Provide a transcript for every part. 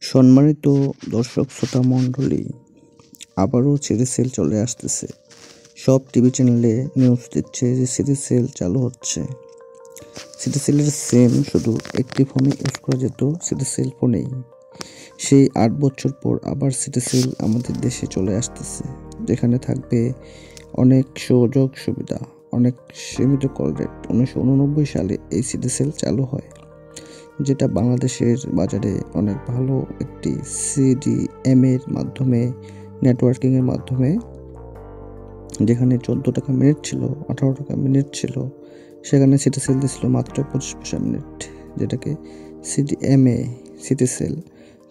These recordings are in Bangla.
সম্মানিত দর্শক শ্রোতা মণ্ডলী, আবারও সিটি সেল চলে আসতেছে। সব টিভি চ্যানেলে নিউজ দিচ্ছে যে সিটি সেল চালু হচ্ছে। সিটি সেলের সিম শুধু একটি ফোনে ইউজ করা যেত, সিটি সেল ফোনেই। সেই 8 বছর পর আবার সিটি সেল আমাদের দেশে চলে আসতেছে, যেখানে থাকবে অনেক সুযোগ সুবিধা, অনেক সীমিত কল রেট। 1989 সালে এই সিটি সেল চালু হয়, যেটা বাংলাদেশের বাজারে অনেক ভালো একটি সিডিএম এর মাধ্যমে, নেটওয়ার্কিংয়ের মাধ্যমে, যেখানে 14 টাকা মিনিট ছিল, 18 টাকা মিনিট ছিল, সেখানে সিটি সেল দিয়েছিল মাত্র 25 পয়সা মিনিট, যেটাকে সিডিএমএ সিটি সেল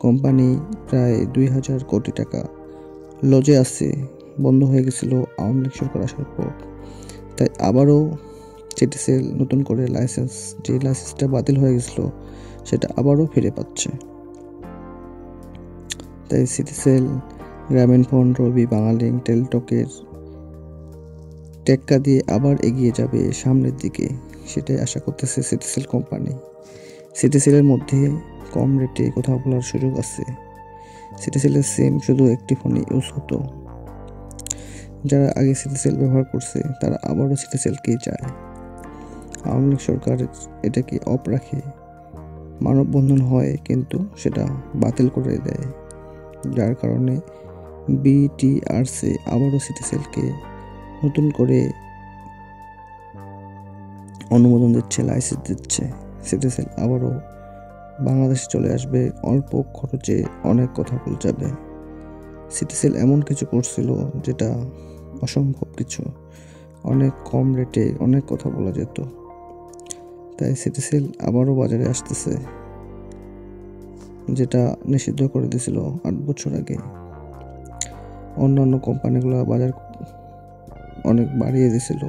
কোম্পানি প্রায় 2000 কোটি টাকা লজে আছে। বন্ধ হয়ে গেছিল আওয়ামী লীগ সরকার আসার পর। তাই আবারও সিটি সেল নতুন করে যে লাইসেন্সটা বাতিল হয়ে গেছিল সেটা আবারও ফিরে পাচ্ছে। তাই সিটি সেল গ্রামীণফোন, রবি, বাংলালিংক, টেলিটকের টেক্কা দিয়ে আবার এগিয়ে যাবে সামনের দিকে, সেটাই আশা করতেছে সিটি সেল কোম্পানি। সিটি সেলের মধ্যে কম রেটে কথা বলার সুযোগ আছে। সিটি সেলের সিম শুধু একটি ফোনে ইউজ হতো। যারা আগে সিটি সেল ব্যবহার করছে তারা আবারও সিটি সেলকেই চায়। আওয়ামী লীগ সরকার এটাকে অফ রাখে, মানববন্ধন হয়, কিন্তু সেটা বাতিল করে দেয়, যার কারণে বিটিআরসি আবারও সিটি সেলকে নতুন করে অনুমোদন দিচ্ছে, লাইসেন্স দিচ্ছে। সিটি সেল আবারও বাংলাদেশে চলে আসবে, অল্প খরচে অনেক কথা বলা যাবে। সিটি সেল এমন কিছু করছিল যেটা অসম্ভব কিছু, অনেক কম রেটে অনেক কথা বলা যেত। তাই সিটি সেল আবারও বাজারে আসতেছে, যেটা নিষিদ্ধ করে দিয়েছিল 8 বছর আগে। অন্যান্য কোম্পানিগুলো বাজার অনেক বাড়িয়ে দিয়েছিল,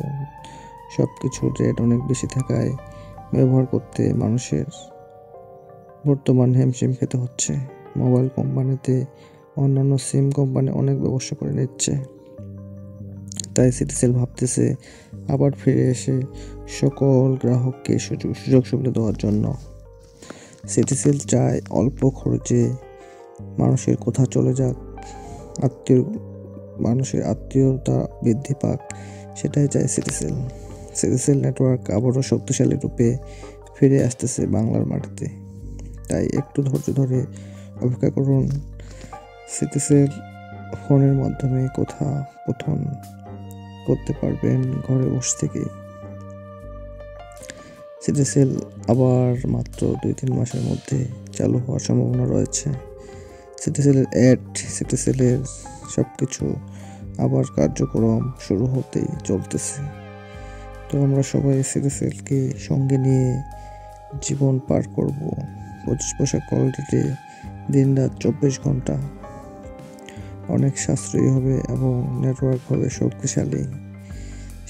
সব কিছুর রেট অনেক বেশি থাকায় ব্যবহার করতে মানুষের বর্তমান হিমশিম খেতে হচ্ছে। মোবাইল কোম্পানিতে অন্যান্য সিম কোম্পানি অনেক ব্যবসা করে নিচ্ছে। তাই সিটি সেল ভাবতেছে আবার ফিরে এসে সকল গ্রাহককে সুযোগ সুবিধা দেওয়ার জন্য। সিটি সেল চায় অল্প খরচে মানুষের কথা চলে যাক, মানুষের আত্মীয়তা বৃদ্ধি পাক, সেটাই চায় city cell. City cell network আবারও শক্তিশালী রূপে ফিরে আসতেছে বাংলার মাটিতে। তাই একটু ধৈর্য ধরে অপেক্ষা করুন। সিটি সেল ফোনের মাধ্যমে কথোপকথন করতে পারবেন ঘরে বসে থেকে। সিটি সেল আবার মাত্র 2-3 মাসের মধ্যে চালু হওয়ার সম্ভাবনা রয়েছে। সিটি সেলের সিটি সেলের সব কিছু আবার কার্যক্রম শুরু হতেই চলতেছে। তো আমরা সবাই সিটি সেলকে সঙ্গে নিয়ে জীবন পার করব। 25 পয়সা কল রেটে দিন রাত 24 ঘন্টা, অনেক সাশ্রয়ী হবে এবং নেটওয়ার্ক হবে শক্তিশালী।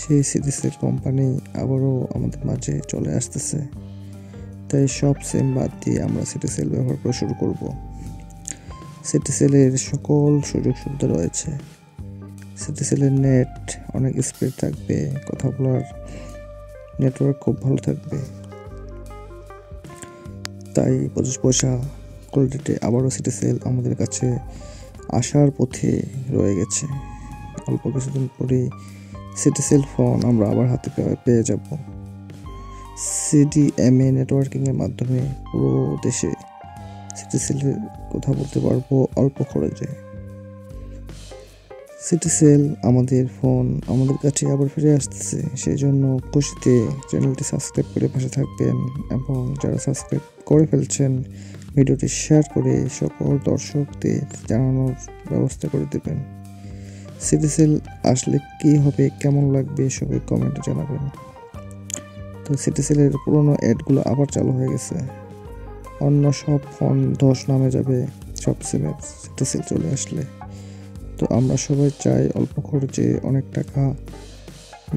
সেই সিটি সেল কোম্পানি আবারও আমাদের মাঝে চলে আসতেছে। তাই সব সিম বাদ দিয়ে আমরা সিটি সেল ব্যবহার করা শুরু করব। সিটি সেলের সকল সুযোগ সুবিধা রয়েছে। সিটি সেলের নেট অনেক স্পিড থাকবে, কথা বলার নেটওয়ার্ক খুব ভালো থাকবে। তাই 25 পয়সা কল রেটে আবারও সিটি সেল আমাদের কাছে আসার পথে রয়ে গেছে। অল্প কিছুদিন পরে সিটি সেল ফোন আমরা আবার হাতে পেয়ে যাব। সিডিএমএ নেটওয়ার্কিংয়ের মাধ্যমে পুরো দেশে সিটি সেলের কথা বলতে পারবো অল্প খরচে। সিটি সেল আমাদের ফোন আমাদের কাছে আবার ফিরে আসতেছে, সেই জন্য খুশিতে চ্যানেলটি সাবস্ক্রাইব করে পাশে থাকবেন এবং যারা সাবস্ক্রাইব করে ফেলছেন ভিডিওটি শেয়ার করে সকল দর্শকদের জানানোর ব্যবস্থা করে দেবেন। সিটি সেল আসলে কি হবে, কেমন লাগবে সবাই কমেন্টে জানাবেন। তো সিটি সেলের পুরোনো অ্যাডগুলো আবার চালু হয়ে গেছে। অন্য সব ফোন ধস নামে যাবে সব সিমের সিটি সেল চলে আসলে। তো আমরা সবাই চাই অল্প খরচে অনেক টাকা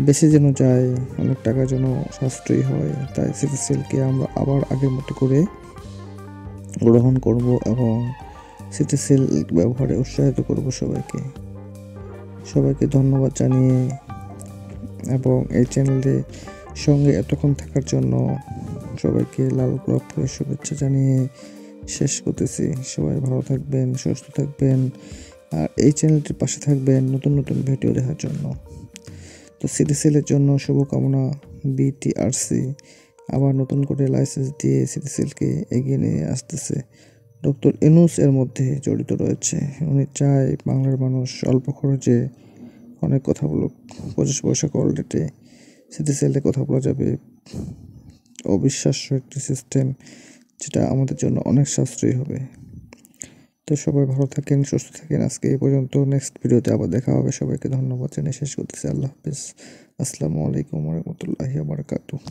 বেশি যেন যায়, অনেক টাকা যেন সাশ্রয়ী হয়। তাই সিটি সেলকে আমরা আবার আগের মতো করে গ্রহণ করব এবং সিটি সেল ব্যবহারে উৎসাহিত করব সবাইকে ধন্যবাদ জানিয়ে এবং এই চ্যানেলের সঙ্গে এতক্ষণ থাকার জন্য সবাইকে লাল গোলাপ ফুলের শুভেচ্ছা জানিয়ে শেষ করতেছি। সবাই ভালো থাকবেন, সুস্থ থাকবেন, আর এই চ্যানেলটির পাশে থাকবেন নতুন নতুন ভিডিও দেখার জন্য। তো সিটিসেলের জন্য শুভকামনা। বিটিআরসি আবার নতুন করে লাইসেন্স দিয়ে সিটিসেলকে এগিয়ে নিয়ে আসতেছে। ডক্টর ইউনূস এর মধ্যে জড়িত রয়েছে। উনি চায় বাংলার মানুষ অল্প খরচে অনেক কথা বলুক। 25 পয়সা কল রেটে সিটিসেলে কথা বলা যাবে। অবিশ্বাস্য একটি সিস্টেম, যেটা আমাদের জন্য অনেক সাশ্রয়ী হবে। তো সবাই ভালো থাকেন, সুস্থ থাকেন। আজকে এই পর্যন্ত, নেক্সট ভিডিওতে আবার দেখা হবে। সবাইকে ধন্যবাদ জানিয়ে শেষ করতেছি। আল্লাহ হাফিজ। আসসালামু আলাইকুম ওয়া রাহমাতুল্লাহি ওয়া বারাকাতুহু।